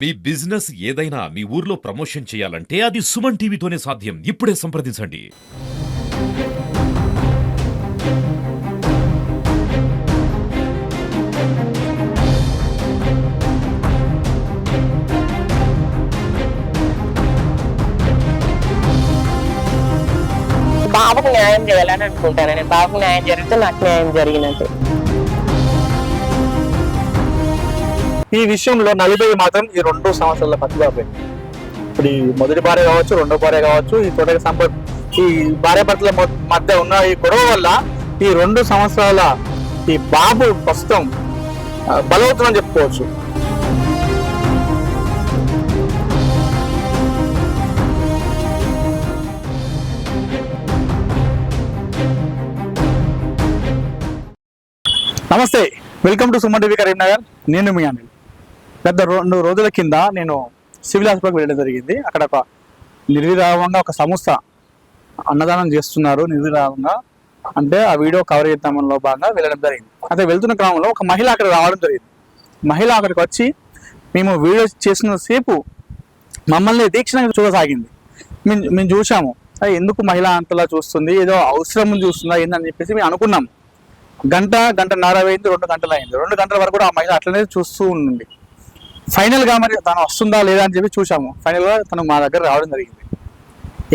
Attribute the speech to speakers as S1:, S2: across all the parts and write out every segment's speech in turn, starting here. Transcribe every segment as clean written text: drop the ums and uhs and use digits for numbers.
S1: మీ business ఏదైనా మీ ఊర్లో promotion చేయాలంటే అది సుమన్ టీవీతోనే సాధ్యం. ఇప్పుడే సంప్రదించండి.
S2: బాబుకు న్యాయం చేయాలని అనుకుంటాను. నేను బాబుకు న్యాయం జరిగితే నాకు న్యాయం జరిగినట్టు.
S3: ఈ విషయంలో నలుబై మాత్రం ఈ 2 సంవత్సరాల పతిబాబే. ఇప్పుడు ఈ మొదటి భార్య కావచ్చు, రెండో భార్య కావచ్చు, ఈ తోటకి సంపత్, ఈ భార్య భర్తల మధ్య ఉన్న ఈ గొడవ వల్ల ఈ 2 సంవత్సరాల ఈ బాబు ప్రస్తుతం బలవుతుందని చెప్పుకోవచ్చు. నమస్తే, welcome to Suman TV Karimnagar. నేను మీ అనిల్. గత 2 రోజుల కింద నేను సివిల్ హాస్పిటల్కి వెళ్ళడం జరిగింది. అక్కడ ఒక నిర్విరామంగా ఒక సంస్థ అన్నదానం చేస్తున్నారు. నిర్విరామంగా అంటే ఆ వీడియో కవర్ చేద్దామలో భాగంగా వెళ్ళడం జరిగింది. అయితే వెళ్తున్న క్రమంలో ఒక మహిళ అక్కడ రావడం జరిగింది. మహిళ అక్కడికి వచ్చి మేము వీడియో చేసిన సేపు మమ్మల్ని తీక్షణంగా చూడసాగింది. మేము చూసాము, ఎందుకు మహిళ అంతలా చూస్తుంది, ఏదో అవసరం చూస్తుందా ఏందని చెప్పేసి మేము అనుకున్నాం. గంటన్నర అయింది, 2 గంటలు అయింది. 2 గంటల వరకు కూడా ఆ మహిళ అట్లనే చూస్తూ ఉండి ఫైనల్గా మరి తను వస్తుందా లేదా అని చెప్పి చూసాము. ఫైనల్గా తను మా దగ్గర రావడం జరిగింది.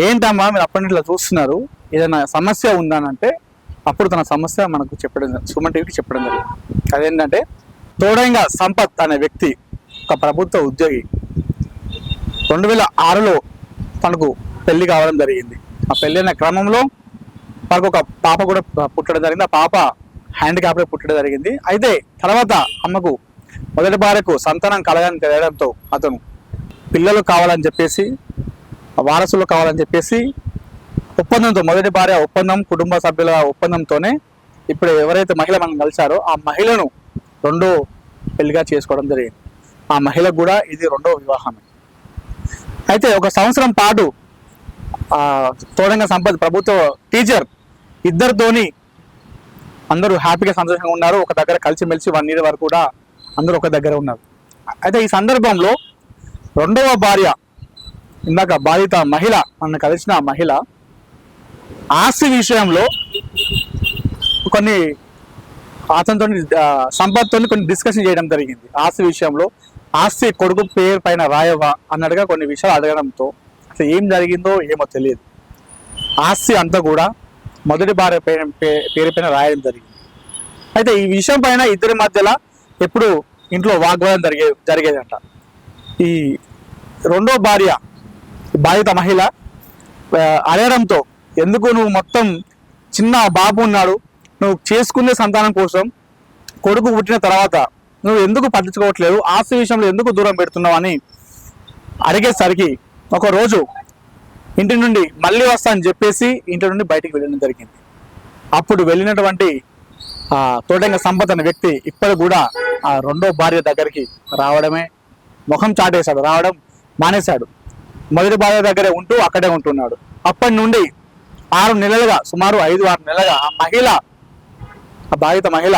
S3: ఏంటమ్మా మీరు అప్పటి నుంచి చూస్తున్నారు, ఏదైనా సమస్య ఉందా అని అంటే అప్పుడు తన సమస్య మనకు సుమన్ టీవీకి చెప్పడం జరిగింది. అదేంటంటే తోడంగా సంపత్ అనే వ్యక్తి ఒక ప్రభుత్వ ఉద్యోగి. 2006లో తనకు పెళ్లి కావడం జరిగింది. ఆ పెళ్లి అయిన క్రమంలో తనకు ఒక పాప కూడా పుట్టడం జరిగింది. ఆ పాప హ్యాండిక్యాప్లో పుట్టడం జరిగింది. అయితే తర్వాత అమ్మకు మొదటి భార్యకు సంతానం కలగని తెలియడంతో అతను పిల్లలు కావాలని చెప్పేసి, వారసులు కావాలని చెప్పేసి ఒప్పందంతో, మొదటి భార్య ఒప్పందం, కుటుంబ సభ్యుల ఒప్పందంతోనే ఇప్పుడు ఎవరైతే మహిళ మనం కలిశారో ఆ మహిళను 2వ పెళ్లిగా చేసుకోవడం జరిగింది. ఆ మహిళకు కూడా ఇది 2వ వివాహమే. అయితే 1 సంవత్సరం పాటు తోడంగా సంపత్ ప్రభుత్వ టీచర్ ఇద్దరితోని అందరూ హ్యాపీగా సంతోషంగా ఉన్నారు. ఒక దగ్గర కలిసిమెలిసి 1 year వరకు కూడా అందరూ ఒక దగ్గర ఉన్నారు. అయితే ఈ సందర్భంలో 2వ భార్య, ఇందాక బాధిత మహిళ, నన్ను కలిసిన ఆ మహిళ ఆస్తి విషయంలో కొన్ని అతనితో సంపత్తో కొన్ని డిస్కషన్ చేయడం జరిగింది. ఆస్తి విషయంలో ఆస్తి కొడుకు పేరు పైన రాయవా అన్నట్టుగా కొన్ని విషయాలు అడగడంతో అసలు ఏం జరిగిందో ఏమో తెలియదు. ఆస్తి అంతా కూడా మొదటి భార్య పేరు పైన రాయడం జరిగింది. అయితే ఈ విషయం పైన ఇద్దరి మధ్యలో ఎప్పుడు ఇంట్లో వాగ్వాదం జరిగేదంట. ఈ 2వ భార్య బాధిత మహిళ అడగడంతో, ఎందుకు నువ్వు మొత్తం చిన్న బాబు ఉన్నాడు, నువ్వు చేసుకునే సంతానం కోసం కొడుకు పుట్టిన తర్వాత నువ్వు ఎందుకు పట్టించుకోవట్లేదు, ఆస్తి విషయంలో ఎందుకు దూరం పెడుతున్నావు అని అడిగేసరికి ఒకరోజు ఇంటి నుండి మళ్ళీ వస్తా అని చెప్పేసి ఇంటి నుండి బయటికి వెళ్ళడం జరిగింది. అప్పుడు వెళ్ళినటువంటి తోటంగా సంపత్ అనే వ్యక్తి ఇప్పుడు కూడా ఆ 2వ భార్య దగ్గరికి రావడమే ముఖం చాటేశాడు, రావడం మానేశాడు. మొదటి భార్య దగ్గరే ఉంటూ అక్కడే ఉంటున్నాడు. అప్పటి నుండి 6 నెలలుగా, సుమారు 5-6 నెలలుగా ఆ మహిళ, ఆ బాధిత మహిళ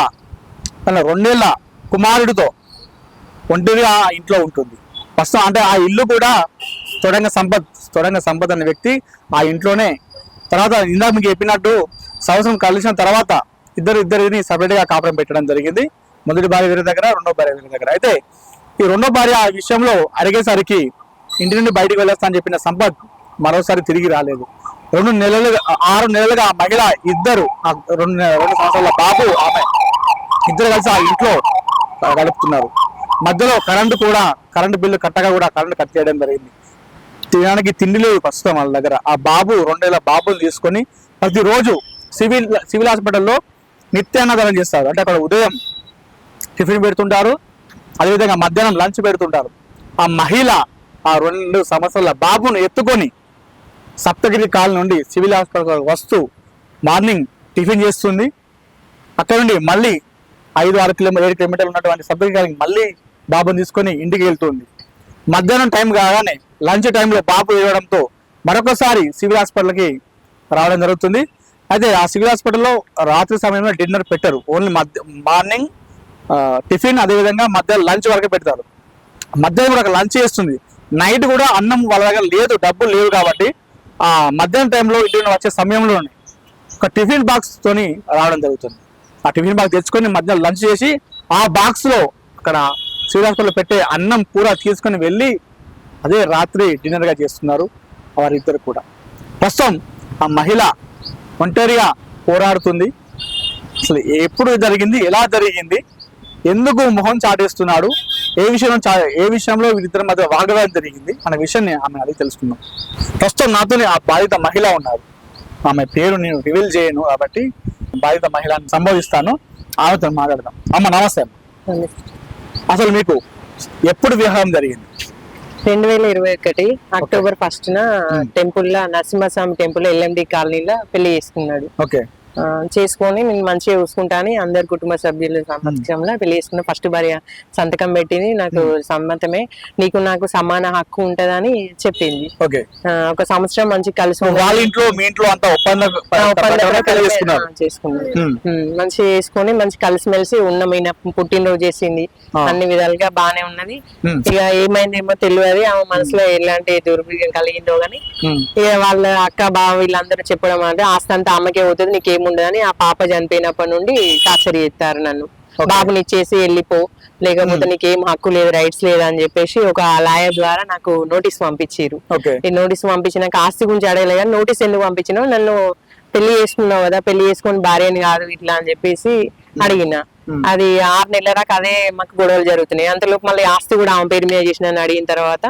S3: తన 2 ఏళ్ల కుమారుడితో ఒంటరిగా ఇంట్లో ఉంటుంది. ప్రస్తుతం అంటే ఆ ఇల్లు కూడా తోడంగా సంపత్ అనే వ్యక్తి ఆ ఇంట్లోనే. తర్వాత ఇందాక మీకు చెప్పినట్టు సంవత్సరం కలిసిన తర్వాత ఇద్దరిని సపరేట్గా కాపురం పెట్టడం జరిగింది. మొదటి భార్య వేరే దగ్గర, 2వ భార్య వేరే దగ్గర. అయితే ఈ 2వ భార్య ఆ విషయంలో అడిగేసరికి ఇంటి నుండి బయటకు వెళ్ళొస్తా అని చెప్పిన సంపత్ మరోసారి తిరిగి రాలేదు. 6 నెలలుగా ఆ మహిళ ఇద్దరు, 2 సంవత్సరాల బాబు, ఆమె ఇద్దరు కలిసి ఆ ఇంట్లో గడుపుతున్నారు. మధ్యలో కరెంటు బిల్లు కట్టగా కూడా కరెంటు కట్ చేయడం జరిగింది. తినడానికి తిండి లేదు ప్రస్తుతం వాళ్ళ దగ్గర. ఆ బాబు 2 ఏళ్ల బాబుని తీసుకొని ప్రతిరోజు సివిల్ హాస్పిటల్లో నిత్యాన్నదానం చేస్తారు. అంటే అక్కడ ఉదయం టిఫిన్ పెడుతుంటారు, అదేవిధంగా మధ్యాహ్నం లంచ్ పెడుతుంటారు. ఆ మహిళ ఆ 2 సంవత్సరాల బాబును ఎత్తుకొని సప్తగిరి కాల్ నుండి సివిల్ హాస్పిటల్ వస్తూ మార్నింగ్ టిఫిన్ చేస్తుంది. అక్కడ నుండి మళ్ళీ 5-6 కిలోమీటర్ 7 కిలోమీటర్లు ఉన్నటువంటి సప్తగిరి కాలకి మళ్ళీ బాబుని తీసుకొని ఇంటికి వెళ్తుంది. మధ్యాహ్నం టైం కాగానే లంచ్ టైంలో బాబు ఇవ్వడంతో మరొకసారి సివిల్ హాస్పిటల్కి రావడం జరుగుతుంది. అయితే ఆ సివిల్ హాస్పిటల్లో రాత్రి సమయంలో డిన్నర్ పెట్టరు, ఓన్లీ మార్నింగ్ టిఫిన్, అదేవిధంగా మధ్యాహ్నం లంచ్ వరకే పెడతారు. మధ్యాహ్నం కూడా లంచ్ చేస్తుంది, నైట్ కూడా అన్నం వాళ్ళ దగ్గర లేదు, డబ్బులు లేవు కాబట్టి ఆ మధ్యాహ్నం టైంలో ఇంటి నుండి వచ్చే సమయంలోనే ఒక టిఫిన్ బాక్స్ తోని రావడం జరుగుతుంది. ఆ టిఫిన్ బాక్స్ తెచ్చుకొని మధ్యాహ్నం లంచ్ చేసి ఆ బాక్స్ లో అక్కడ శ్రీరాజపల్లిలో పెట్టే అన్నం కూర తీసుకొని వెళ్ళి అదే రాత్రి డిన్నర్ గా చేస్తున్నారు వారిద్దరు కూడా. ప్రస్తుతం ఆ మహిళ ఒంటరిగా పోరాడుతుంది. అసలు ఎప్పుడు జరిగింది, ఎలా జరిగింది, ఎందుకు మొహం చాటేస్తున్నాడు, ఏ విషయంలో వీరిద్దరి మధ్య వాగ్వాదం జరిగింది అనే విషయాన్ని ఆమె అడిగి తెలుసుకుందాం. ప్రస్తుతం నాతోనే ఆ బాధిత మహిళ ఉన్నారు. ఆమె పేరు నేను రివీల్ చేయను కాబట్టి బాధిత మహిళని సంబోధిస్తాను, ఆమెతో మాట్లాడదాం. అమ్మ నమస్తే. అసలు మీకు ఎప్పుడు వివాహం జరిగింది?
S2: 2021 అక్టోబర్ 1న టెంపుల్ లో నరసింహస్వామి టెంపుల్ LMD కాలనీలో పెళ్లి చేసుకున్నాడు.
S3: ఓకే.
S2: చేసుకొని నేను మంచిగా చూసుకుంటా అని అందరు కుటుంబ సభ్యుల సమక్షంలో పెళ్లి చేసుకున్నా. ఫస్ట్ భార్య సంతకం పెట్టింది, నాకు సమ్మతమే, నీకు నాకు సమాన హక్కు ఉంటదని చెప్పింది.
S3: ఓకే.
S2: ఒక సంవత్సరం మంచి కలిసి
S3: వాళ్ళ ఇంట్లో మీ ఇంట్లో అంతా
S2: చేసుకున్నాం. మంచిగా చేసుకొని మంచి కలిసిమెలిసి ఉన్నాం. ఈయన పుట్టినరోజు చేసింది, అన్ని విధాలుగా బానే ఉన్నది. ఇక ఏమైందేమో తెలియదు, ఆమె మనసులో ఎలాంటి దుర్భిక్షం కలిగిందో గానీ ఇక వాళ్ళ అక్క బావ వీళ్ళందరూ చెప్పడం అంటే ఆస్తి అంతా ఆమెకే అవుతుంది, నీకేముండదని. ఆ పాప చనిపోయినప్పటి నుండి టార్చర్ చేస్తారు నన్ను. బాబుని ఇచ్చేసి వెళ్ళిపో, లేకపోతే నీకేం హక్కు లేదు, రైట్స్ లేదు అని చెప్పేసి ఒక లాయర్ ద్వారా నాకు నోటీస్ పంపించారు. ఈ నోటీస్ పంపించినాక ఆస్తి గురించి అడగలే కానీ నోటీస్ ఎందుకు పంపించినావు, నన్ను పెళ్లి చేసుకున్నావు కదా, పెళ్లి చేసుకుని భార్యని కాదు ఇట్లా అని చెప్పేసి అడిగిన. అది 6 నెలల దాకా అదే మాకు గొడవలు జరుగుతున్నాయి. అంతలోపు మళ్ళీ ఆస్తి కూడా ఆమె పేరు మీద చేసిన అడిగిన తర్వాత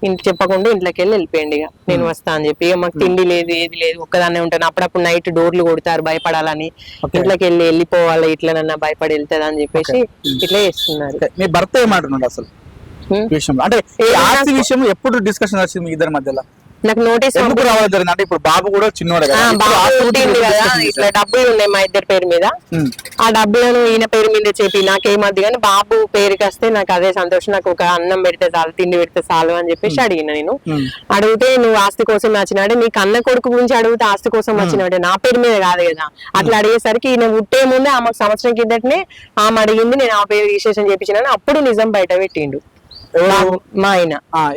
S2: ఇంటి చెప్పకుండా ఇంట్లోకి వెళ్ళిపోయింది. ఇక నేను వస్తా అని చెప్పి, ఇక మాకు తిండి లేదు ఏది లేదు, ఒక్కదాన్నే ఉంటాను. అప్పుడప్పుడు నైట్ డోర్లు కొడతారు భయపడాలని, ఇంట్లోకి వెళ్ళిపోవాలి, ఇట్లా నన్ను భయపడి వెళ్తుంది అని చెప్పేసి ఇట్లా చేస్తున్నారు.
S3: మీ భర్త ఏమంటున్నాడు అసలు విషయం? అంటే ఆస్తి విషయం ఎప్పుడు డిస్కషన్ వచ్చింది మీ ఇద్దరి మధ్యలో?
S2: నాకు నోటీస్
S3: అంటే ఇప్పుడు బాబు కూడా చిన్నోడే కదా,
S2: ఇట్లా డబ్బులు ఉన్నాయి మా ఇద్దరి పేరు మీద, ఆ డబ్బులను ఈయన పేరు మీద చెప్పి నాకేమద్దు కానీ బాబు పేరుకి వస్తే నాకు అదే సంతోషం, నాకు ఒక అన్నం పెడితే చాలు, తిండి పెడితే చాలు అని చెప్పేసి అడిగిన. నేను అడిగితే నువ్వు ఆస్తి కోసం వచ్చినాడే, నీకు అన్న కొడుకు గురించి అడిగితే ఆస్తి కోసం వచ్చినాడే, నా పేరు మీద కాదు కదా. అట్లా అడిగేసరికి ఈయన పుట్టే ముందే ఆమెకు సంవత్సరం కిందటనే ఆమె అడిగింది, నేను ఆ పేరు రిజిస్ట్రేషన్ చేయించినాను. అప్పుడు నిజం బయట పెట్టిండు మా ఆయన.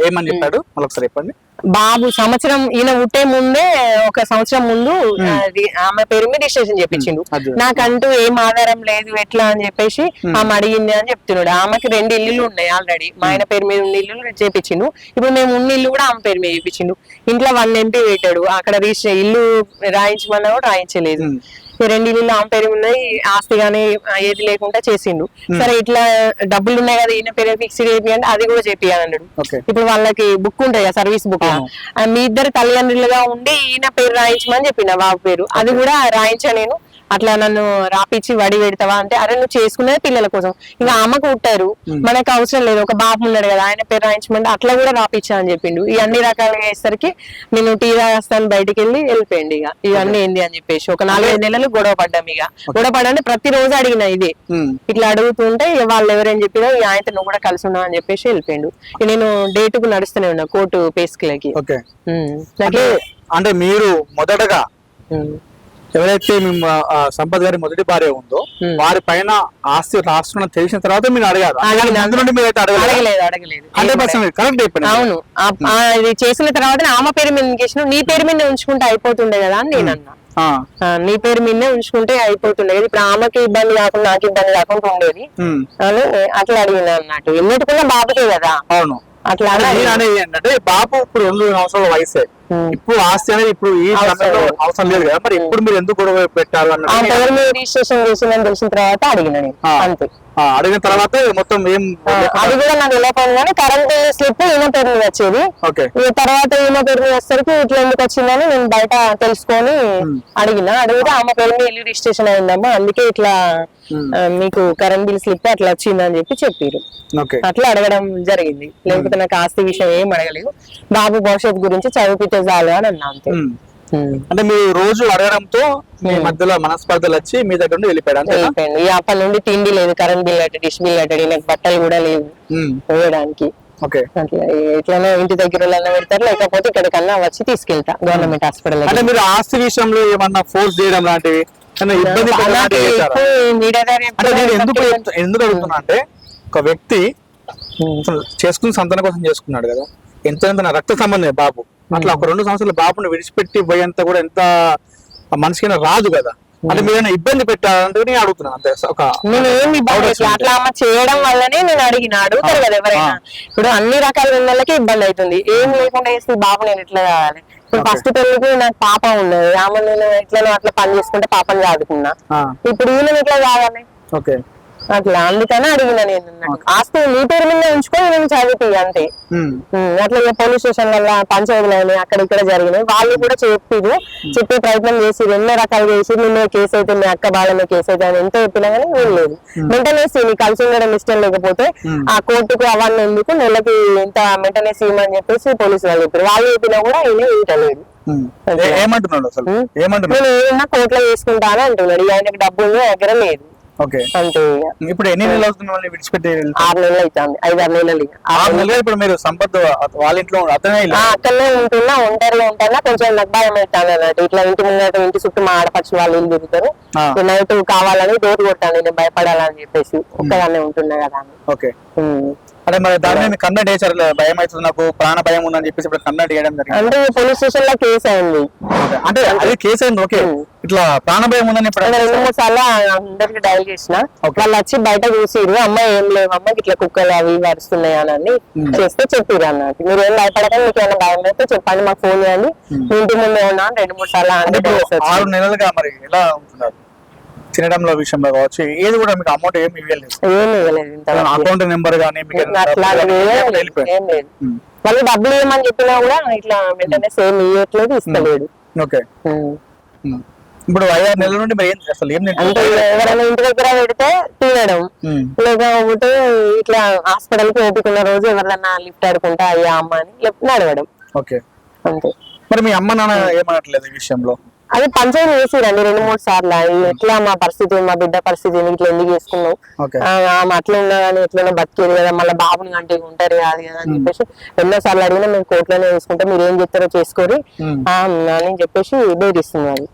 S3: ఏమని చెప్పాడు మళ్ళొకసారి చెప్పండి.
S2: బాబు సంవత్సరం ఈయన పుట్టే ముందే ఒక సంవత్సరం ముందు ఆమె పేరు మీద రిజిస్ట్రేషన్ చేపించిండు. నాకంటూ ఏం ఆధారం లేదు ఎట్లా అని చెప్పేసి ఆమె అడిగింది అని చెప్తున్నాడు. ఆమెకి 2 ఇల్లులు ఉన్నాయి ఆల్రెడీ, మా ఆయన పేరు మీద ఉన్న ఇల్లు చేపించిండు. ఇప్పుడు మేము ఉన్న ఇల్లు కూడా ఆమె పేరు మీద చేపించిండు. ఇంట్లో 1 MP పెట్టాడు, అక్కడ ఇల్లు రాయించమన్నా కూడా రాయించలేదు. 2 ఇల్లు ఆమె పేరు ఉన్నాయి, ఆస్తి గానీ ఏది లేకుండా చేసిండు. సరే ఇట్లా డబ్బులు ఉన్నాయి కదా ఈయన పేరు ఫిక్స్డ్ చేయాలంటే అది కూడా చేపియాలన్నాడు. ఇప్పుడు వాళ్ళకి బుక్ ఉంటాయి కదా, సర్వీస్ బుక్, మీ ఇద్దరు తల్లిదండ్రులుగా ఉండి ఈయన పేరు రాయించమని చెప్పిన బాబు పేరు, అది కూడా రాయించా నేను. అట్లా నన్ను రాపిచ్చి వడి పెడతావా అంటే, అరే నువ్వు చేసుకునేది పిల్లల కోసం, ఇంకా అమ్మకు పుట్టారు మనకు అవసరం లేదు, ఒక బాబు ఉన్నాడు కదా ఆయన పేరు రాయించమంటే అట్లా కూడా రాపిచ్చా అని చెప్పిండు. ఈ అన్ని రకాలుగా వేసరికి నేను టీ రాస్తాను బయటికి వెళ్ళిపోయింది. ఇక ఇవన్నీ ఏంది అని చెప్పేసి ఒక 4-5 నెలలు గొడవ పడ్డాం. ఇక గొడవ పడ్డా ప్రతిరోజు అడిగిన ఇదే, ఇట్లా అడుగుతుంటే వాళ్ళు ఎవరైనా చెప్పినా ఈ ఆయన నువ్వు కూడా కలిసి ఉన్నావు అని చెప్పేసి వెళ్ళిపోయిండు. నేను డేటుకు నడుస్తూనే ఉన్నా కోర్టు పేస్కిలకి.
S3: అంటే మీరు మొదటగా ఎవరైతే సంపత్ గారి మొదటి భార్య ఉందో వారి పైన ఆస్తి రాస్తున్న తెలిసిన తర్వాత మీరు అడగారు?
S2: అవును, ఇది చేసిన తర్వాత ఆమె పేరు మీద చేసిన, నీ పేరు మీద ఉంచుకుంటే అయిపోతుండే కదా అని నేను అన్నా. నీ పేరు మీదనే ఉంచుకుంటే అయిపోతుండే కదా, ఇప్పుడు ఆమెకి ఇబ్బంది కాకుండా నాకు ఇబ్బంది కాకుండా ఉండేది అని అట్లా అడిగిన అన్నట్టు. ఎన్నిటికున్నా బాబుకే కదా.
S3: అవును,
S2: అట్లా
S3: అనేది ఏంటంటే బాబు ఇప్పుడు 2 సంవత్సరాల వయసే, ఇప్పుడు ఆస్తి అనేది ఇప్పుడు ఈ అవసరం లేదు కదా, మరి ఇప్పుడు మీరు ఎందుకు గొడవ పెట్టారు అన్న
S2: రిజిస్ట్రేషన్ చేసిందని తెలిసిన తర్వాత అడిగిన నేను. అంతే,
S3: అడిగిన తర్వాత మొత్తం ఏం
S2: అది కూడా నాకు ఎలా పోయింది కానీ కరెంట్ స్లిప్ ఈమె పేరు మీద వచ్చేది. తర్వాత ఈమె పేరు మీద వచ్చేసరికి ఇట్లా ఎందుకు వచ్చిందని నేను బయట తెలుసుకొని అడిగిన. అడిగితే ఆమె పేరు మీద ఇల్లు రిజిస్ట్రేషన్ అయిందమ్మా, అందుకే ఇట్లా మీకు కరెంట్ బిల్ స్లిప్ అట్లా వచ్చిందని చెప్పి చెప్పారు. అట్లా అడగడం జరిగింది, లేకపోతే నాకు ఆస్తి విషయం ఏం అడగలేదు. బాబు భవిష్యత్తు గురించి చదివితే చాలు అని అన్నా అంతే.
S3: అంటే మీరు రోజు అడగడంతో మీ మధ్యలో మనస్పర్ధలు వచ్చి మీ దగ్గర నుండి వెళ్ళిపోయాడు.
S2: అప్పటి నుండి తిండి లేదు, కరెంట్ బిల్ అట్టడి, డిష్ బిల్ అట్టడి, నాకు బట్టలు కూడా లేవు వేయడానికి. అట్లా ఇట్లానే ఇంటి దగ్గర పెడతారు, లేకపోతే ఇక్కడికన్నా వచ్చి తీసుకెళ్తా గవర్నమెంట్ హాస్పిటల్.
S3: అంటే మీరు ఆస్తి విషయంలో ఏమన్నా ఫోర్స్ చేయడం లాంటివి ఇబ్బంది ఎందుకు అడుగుతున్నా అంటే ఒక వ్యక్తి అసలు చేసుకుని సంతానం కోసం చేసుకున్నాడు కదా, ఎంత నా రక్త సంబంధమే బాబు. అట్లా ఒక 2 సంవత్సరాల బాబుని విడిచిపెట్టి పోయేంత కూడా ఎంత మనిషికైనా రాదు కదా. అంటే మీరైనా ఇబ్బంది పెట్టాలంటే నేను అడుగుతున్నాను అంతే.
S2: నేను ఏమి ఇబ్బంది పెట్టలే. అట్లా అమ్మ చేయడం వల్లనే నేను అడిగిన, అడుగుతారు కదా ఎవరైనా. ఇప్పుడు అన్ని రకాల వాళ్ళకి ఇబ్బంది అవుతుంది, ఏం లేకుండా వేస్తే బాబు నేను ఎట్లా కావాలి. ఇప్పుడు ఫస్ట్ పెళ్లికి నాకు పాప ఉన్నది, ఆమె నేను ఎట్లా అట్లా పని చేసుకుంటే పాపని చదువుకున్నా, ఇప్పుడు ఈయన ఎట్లా కావాలి అట్లా. అందుకని అడిగిన నేను, ఆస్తి నీ పేరు మీద ఉంచుకొని నేను చదివి అంతే. అట్లా పోలీస్ స్టేషన్ వల్ల పంచాయతీలు అక్కడ ఇక్కడ జరిగినాయి, వాళ్ళు కూడా చెప్పే ప్రయత్నం చేసి ఎన్నో రకాలు చేసి నిన్న కేసు అయితే మీ అక్క బాల మీద కేసు అయితే అని ఎంతో చెప్పినా కానీ ఏం లేదు. మెయింటెనెన్స్ నీ కలిసి ఉండడం ఇష్టం లేకపోతే ఆ కోర్టుకు అవన్నీ ఎందుకు, నెలకి ఇంత మెయింటెనెన్స్ ఇవ్వమని చెప్పేసి పోలీసు వాళ్ళు చెప్పారు. వాళ్ళు చెప్పినా కూడా ఈయన వింటలేదు.
S3: ఏమంటున్నాడు అసలు?
S2: నేను ఏమన్నా కోర్టులో చేసుకుంటాను అంటున్నాడు. ఆయనకు డబ్బు ఉంది, దగ్గర లేదు. అంతే.
S3: ఇప్పుడు ఎన్ని నెలలు అవుతుంది విడిచిపెట్టి?
S2: 6 నెలలు అవుతుంది, 5-6 నెలలు.
S3: 6 నెలలు. ఇప్పుడు మీరు సంపత్ వాళ్ళ ఇంట్లో అతనే
S2: అక్కడనే ఉంటున్నా, ఒంటరిగా ఉంటానా, కొంచెం నాకు భయం అవుతాను అన్నట్టు. ఇట్లా ఇంటి ముందు ఇంటి చుట్టూ మా ఆడపచ్చి వాళ్ళు ఇల్లు తిరుగుతారు, నైట్ కావాలని డోర్ కొట్టాను నేను భయపడాలని చెప్పేసి, ఒక్కదాన్నే ఉంటున్నా కదా.
S3: ఓకే. అంటే మరి దాని మీద కంప్లైంట్ చేశారు, భయం అవుతుంది నాకు, ప్రాణ భయం ఉందని చెప్పేసి ఇప్పుడు కంప్లైంట్ చేయడం జరిగింది.
S2: అంటే పోలీస్ స్టేషన్ లో కేసు అయింది.
S3: అంటే అది కేసు అయింది. ఓకే. ఇట్లా ప్రాణ భయం ఉందని
S2: 2-3 సార్లు అందరికి డైల్ చేసిన, వాళ్ళు వచ్చి బయట చూసిరు, అమ్మాయి ఏం లేవు అమ్మాయికి ఇట్లా కుక్కలు అవి వరుస్తున్నాయి అని చేస్తే చెప్పిరు అన్నట్టు. మీరు ఏం భయపడకండి, మీకు ఏమైనా భయం అయితే చెప్పండి, మాకు ఫోన్ చేయండి, ఇంటి ముందే ఉన్నా 2-3 సార్లు.
S3: 6 నెలలుగా మరి ఎలా ఉంటున్నారు తినడంలో విషయంలో కావచ్చు, ఏది కూడా మీకు అమౌంట్ ఏమి ఇవ్వలేదు? అకౌంట్ నెంబర్ కానీ
S2: వాళ్ళు డబ్బులు ఏమని చెప్పినా కూడా ఇట్లా వెంటనే సేమ్ ఇవ్వట్లేదు, ఇస్తలేడు.
S3: ఓకే. ఇప్పుడు 5-6 నెలల నుండి మరి అసలు ఏం
S2: అంటే ఎవరైనా ఇంటి దగ్గర పెడితే తినడం, లేకపోతే ఇట్లా హాస్పిటల్ కి ఓపికన్న రోజు ఎవరైనా లిఫ్ట్ ఆడుకుంటా అయ్యా అమ్మ అని లేకపోతే అడగడం.
S3: ఓకే.
S2: అంతే.
S3: మరి మీ అమ్మ నాన్న ఏమనట్లేదు ఈ విషయంలో?
S2: అది పంచాయతీ చేసిరండి 2-3 సార్లు. ఎట్లా మా పరిస్థితి, మా బిడ్డ పరిస్థితి ఇట్లా ఎందుకు చేసుకున్నావు, ఆమె అట్లా ఉన్నా కానీ ఎట్లన్నా బతికేది కదా, మళ్ళీ బాబుని అంటే ఉంటారు కాదు కదా అని చెప్పేసి ఎన్నోసార్లు అడిగినా, మేము కోర్టులోనే చూసుకుంటే మీరు ఏం చెప్తారో చేసుకోరి అని చెప్పేసి బెదిరిస్తున్నారు.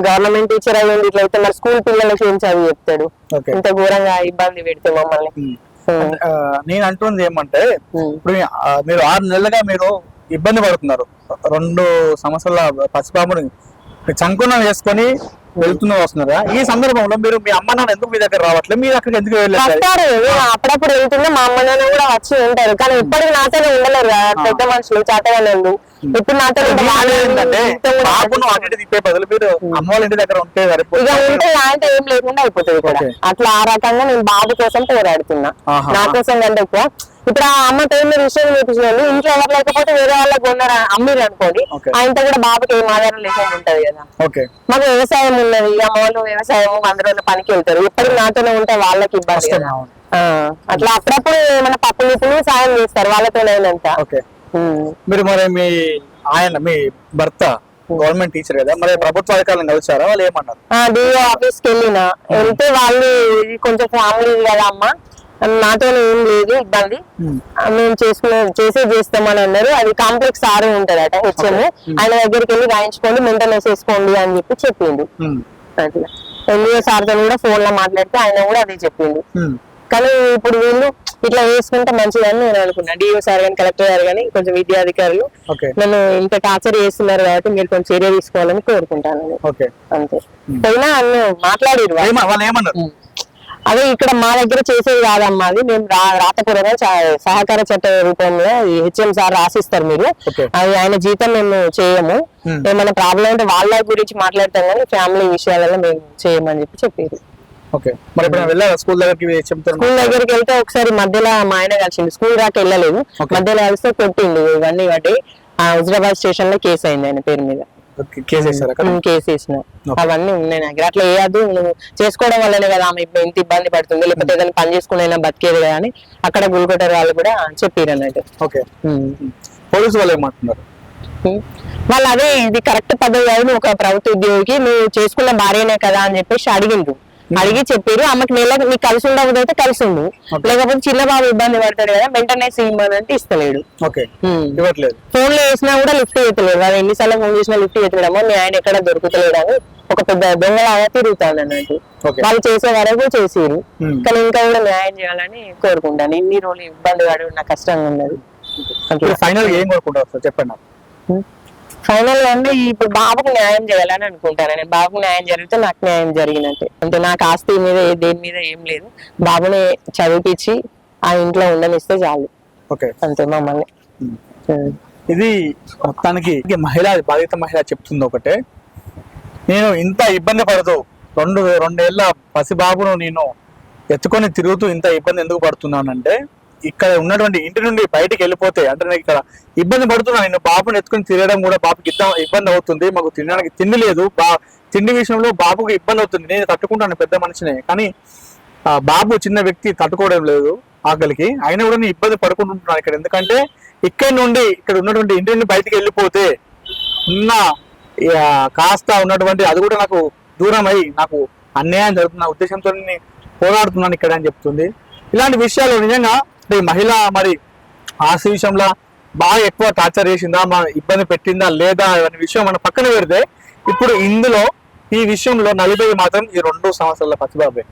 S2: గవర్నమెంట్ టీచర్ అయ్యింది ఇట్లా అయితే మరి స్కూల్ పిల్లలకి ఏం చదివి చెప్తాడు, ఇంత ఘోరంగా ఇబ్బంది పెడితే మమ్మల్ని.
S3: నేను అంటుంది ఏమంటే, ఇప్పుడు మీరు 6 నెలలుగా మీరు ఇబ్బంది పడుతున్నారు, 2 సంవత్సరాల పసిబాబుని చంకునం వేసుకొని వెళ్తూ వస్తున్నారా? ఈ సందర్భంలో మీరు మీ అమ్మ నాన్న ఎందుకు మీ దగ్గర రావట్లేదు, మీరు అక్కడికి ఎందుకు వెళ్ళారు?
S2: అప్పుడప్పుడు వెళ్తున్నా, మా అమ్మ నాన్న కూడా వచ్చి ఉంటారు, కానీ ఇప్పటికి నాతోనే ఉండలేరు కదా పెద్ద మనుషులు, చేతగానే. ఇప్పుడు నాతో
S3: తిప్పే బదులు మీరు అమ్మ వాళ్ళ ఇంటి దగ్గర ఉంటే
S2: ఇక ఉంటే అంటే ఏం లేకుండా అయిపోతుంది ఇక్కడ. అట్లా ఆ రకంగా నేను బాబు కోసం పోరాడుతున్నా, నా కోసం కంటే ఎక్కువ. ఇప్పుడు ఆ అమ్మ పేరు మీద విషయం చూపించాలి, ఇంట్లో ఎవరు లేకపోతే వేరే వాళ్ళకి ఉన్నారు అమ్మిరు అనుకోండి, ఆయనతో కూడా బాబుకి ఏం ఆధారం లేకుండా ఉంటది కదా. మాకు వ్యవసాయం ఉన్నది, అమ్మ వాళ్ళు వ్యవసాయం 100 రోజుల పనికి వెళ్తారు, ఎప్పటికి నాతోనే ఉంటే వాళ్ళకి ఇబ్బంది కదా. అట్లా అప్పుడప్పుడు ఏమైనా పప్పు నిప్పులు సాయం చేస్తారు వాళ్ళతోనైనంత.
S3: మీరు మరి మీ భర్త గవర్నమెంట్ టీచర్ కదా, మరి ప్రభుత్వ అధికారులను కలిసారా? వాళ్ళు ఏమన్నారు?
S2: డిఓ ఆఫీస్ కి వెళ్తే వాళ్ళు కొంచెం ఫ్యామిలీ కదా అమ్మ, నాతో ఏం లేదు ఇబ్బంది, మేము చేస్తామని అన్నారు. అది కాంప్లెక్స్ సార్ ఉంటదట హెచ్ఎం, ఆయన దగ్గరికి వెళ్ళి రాయించుకోండి, మెయింటెనెన్స్ వేసుకోండి అని చెప్పిండు. అట్లా ఎన్ఈఓ సార్ తో కూడా ఫోన్ లో మాట్లాడితే ఆయన కూడా అదే చెప్పిండు. కానీ ఇప్పుడు వీళ్ళు ఇట్లా వేసుకుంటే మంచిదని నేను అనుకున్నా. డిఓ సార్ కానీ కలెక్టర్ గారు కానీ కొంచెం విద్యాధికారులు నన్ను ఇంత టార్చర్ చేస్తున్నారు కాబట్టి మీరు కొంచెం చర్య తీసుకోవాలని కోరుకుంటాను. అంతే. పోయినా అన్ను మాట్లాడారు, అదే ఇక్కడ మా దగ్గర చేసేది కాదమ్మా, అది మేము రాతపూర్వకంగా సహకార చట్ట రూపంలో హెచ్ఎం సార్ రాసిస్తారు, మీరు అది ఆయన జీతం మేము చేయము, ఏమైనా ప్రాబ్లం అంటే వాళ్ళ గురించి మాట్లాడతాం కానీ ఫ్యామిలీ విషయాలలో మేము చేయమని చెప్పారు.
S3: స్కూల్
S2: దగ్గరికి వెళ్తే ఒకసారి మధ్యలో మా ఆయన కలిసింది, స్కూల్ దాకా వెళ్ళలేదు, మధ్యలో కలిస్తే కొట్టిండు, ఇవన్నీ బట్టి హుజరాబాద్ స్టేషన్ లో కేసు అయింది ఆయన పేరు మీద. కేసు వేసిన అవన్నీ ఉన్నాయి నాకు. అట్లా వేయద్దు, నువ్వు చేసుకోవడం వల్లనే కదా ఆమె ఇంత ఇబ్బంది పడుతుంది, లేకపోతే ఏదైనా పని చేసుకునే బతికేది కదా అని అక్కడ గుల్కొట్టారు వాళ్ళు కూడా చెప్పారు అన్నట్టు.
S3: పోలీసు వాళ్ళు ఏమంటున్నారు?
S2: వాళ్ళు అదే ఇది కరెక్ట్ పద్ధతి కాదు, నువ్వు ఒక ప్రభుత్వ ఉద్యోగికి నువ్వు చేసుకున్న భార్యనే కదా అని చెప్పేసి అడిగిండు. అడిగి చెప్పారు ఆమెకు నెలకు నీకు కలిసి ఉండకపోతే కలిసి ఉండు, లేకపోతే చిన్న బాబు ఇబ్బంది పడతాడు కదా వెంటనే ఇవ్వమంటే ఇస్తలేడు. ఫోన్ లో వేసినా కూడా లిఫ్ట్ చేయట్లేదు, వాళ్ళు ఎన్నిసార్లు ఫోన్ చేసినా లిఫ్ట్ చేయట్లేడమో, మీ ఆయన ఎక్కడ దొరుకుతలేడు అని ఒక పెద్ద దొంగలాగా తిరుగుతాను అన్నట్టు.
S3: Okay.
S2: వాళ్ళు చేసే వరకు చేసిరు,
S3: Hmm.
S2: కానీ ఇంకా కూడా న్యాయం చేయాలని కోరుకుంటాను. ఇన్ని రోజులు ఇబ్బంది పడి నాకు కష్టంగా ఉన్నది.
S3: ఫైనల్ ఏం కోరుకుంటారు సార్ చెప్పండి నాకు.
S2: ఫైనల్ గా అంటే ఇప్పుడు బాబుకు న్యాయం చేయాలని అనుకుంటాను. నేను బాబుకు న్యాయం జరిగితే నాకు న్యాయం జరిగినట్టే. అంటే నాకు ఆస్తి మీద దేని మీద ఏం లేదు, బాబుని చదివిపించి ఆ ఇంట్లో ఉండనిస్తే చాలు.
S3: ఓకే,
S2: అంతే మమ్మల్ని.
S3: ఇది మొత్తానికి బాధిత మహిళ చెప్తుంది ఒకటే, నేను ఇంత ఇబ్బంది పడుతూ రెండేళ్ల పసిబాబును నేను ఎత్తుకొని తిరుగుతూ ఇంత ఇబ్బంది ఎందుకు పడుతున్నానంటే, ఇక్కడ ఉన్నటువంటి ఇంటి నుండి బయటికి వెళ్ళిపోతే అంటే నేను ఇక్కడ ఇబ్బంది పడుతున్నాను. నేను బాబుని ఎత్తుకొని తిరగడం కూడా బాబుకి ఇబ్బంది అవుతుంది. మాకు తినడానికి తిండి లేదు, తిండి విషయంలో బాబుకి ఇబ్బంది అవుతుంది. నేను తట్టుకుంటాను, పెద్ద మనిషినే, కానీ బాబు చిన్న వ్యక్తి తట్టుకోవడం లేదు ఆకలికి. అయినా కూడా నేను ఇబ్బంది పడుకుంటున్నాను ఇక్కడ. ఎందుకంటే ఇక్కడ నుండి ఇక్కడ ఉన్నటువంటి ఇంటి నుండి బయటికి వెళ్ళిపోతే ఉన్న కాస్త ఉన్నటువంటి అది కూడా నాకు దూరం అయి నాకు అన్యాయం జరుగుతున్న ఉద్దేశంతో నేను పోరాడుతున్నాను ఇక్కడ అని చెప్తుంది. ఇలాంటి విషయాలు నిజంగా మహిళ మరి ఆస్తి విషయంలో బాగా ఎక్కువ టార్చర్ చేసిందా, ఇబ్బంది పెట్టిందా లేదా అనే విషయం మనం పక్కన పెడితే, ఇప్పుడు ఈ విషయంలో నలిపేది మాత్రం ఈ 2 సంవత్సరాల పసిబాబే.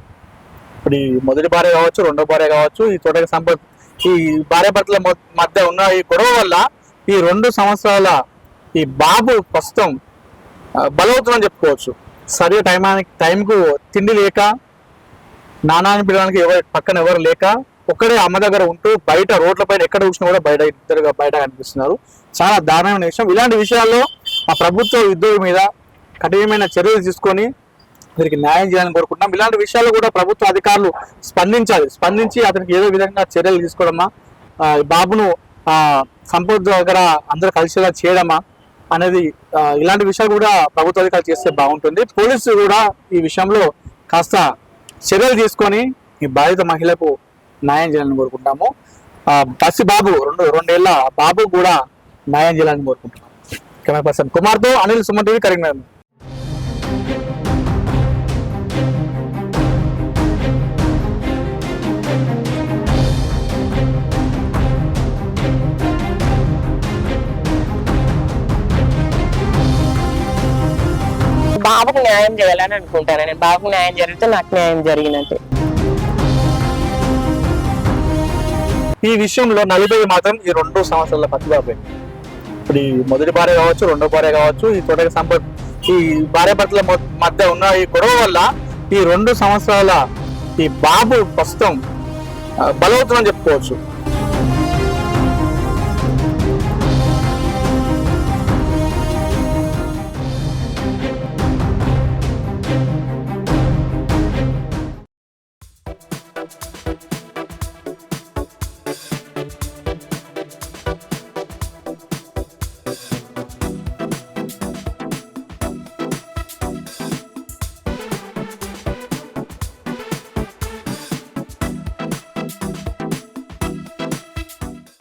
S3: ఇప్పుడు ఈ మొదటి భార్య కావచ్చు, రెండో భార్య కావచ్చు, ఈ తోటకి సంపత్ ఈ భార్య భర్తల మధ్య ఉన్న ఈ గొడవ వల్ల ఈ 2 సంవత్సరాల ఈ బాబు ప్రస్తుతం బలవుతుందని చెప్పుకోవచ్చు. సరే టైంకు తిండి లేక, నానాన్ని పిల్లడానికి పక్కన ఎవరు లేక ఒక్కడే అమ్మ దగ్గర ఉంటూ బయట రోడ్ల పైన ఎక్కడ చూసినా కూడా బయట కనిపిస్తున్నారు. చాలా దారుణమైన విషయం. ఇలాంటి విషయాల్లో ఆ ప్రభుత్వ ఉద్యోగి మీద కఠినమైన చర్యలు తీసుకొని వీరికి న్యాయం చేయాలని కోరుకుంటున్నాం. ఇలాంటి విషయాల్లో కూడా ప్రభుత్వ అధికారులు స్పందించి అతనికి ఏదో విధంగా చర్యలు తీసుకోవడమా, బాబును సంపద దగ్గర అందరూ కలిసేలా చేయడమా అనేది ఇలాంటి విషయాలు కూడా ప్రభుత్వ అధికారులు చేస్తే బాగుంటుంది. పోలీసులు కూడా ఈ విషయంలో కాస్త చర్యలు తీసుకొని ఈ బాధిత మహిళకు న్యాయం చేయాలని కోరుకుంటాము. పసి బాబు రెండేళ్ల బాబు కూడా న్యాయం చేయాలని కోరుకుంటున్నాము. కెమెరా పర్సన్ కుమార్తో అనిల్, సుమన్ టీవీ, కరీంనగర్.
S2: బాబుకు న్యాయం చేయాలని అనుకుంటాను. నేను బాబుకు న్యాయం జరిగితే నాకు న్యాయం జరిగినట్టే.
S3: ఈ విషయంలో నలిపేది మాత్రం ఈ 2 సంవత్సరాల పసిబాబే. ఇప్పుడు ఈ మొదటి భార్య కావచ్చు, రెండో భార్య కావచ్చు, ఈ తోటకి సంపత్ ఈ భార్య భర్తల మధ్య ఉన్న ఈ గొడవ వల్ల ఈ 2 సంవత్సరాల ఈ బాబు ప్రస్తుతం బలవుతుందని చెప్పుకోవచ్చు.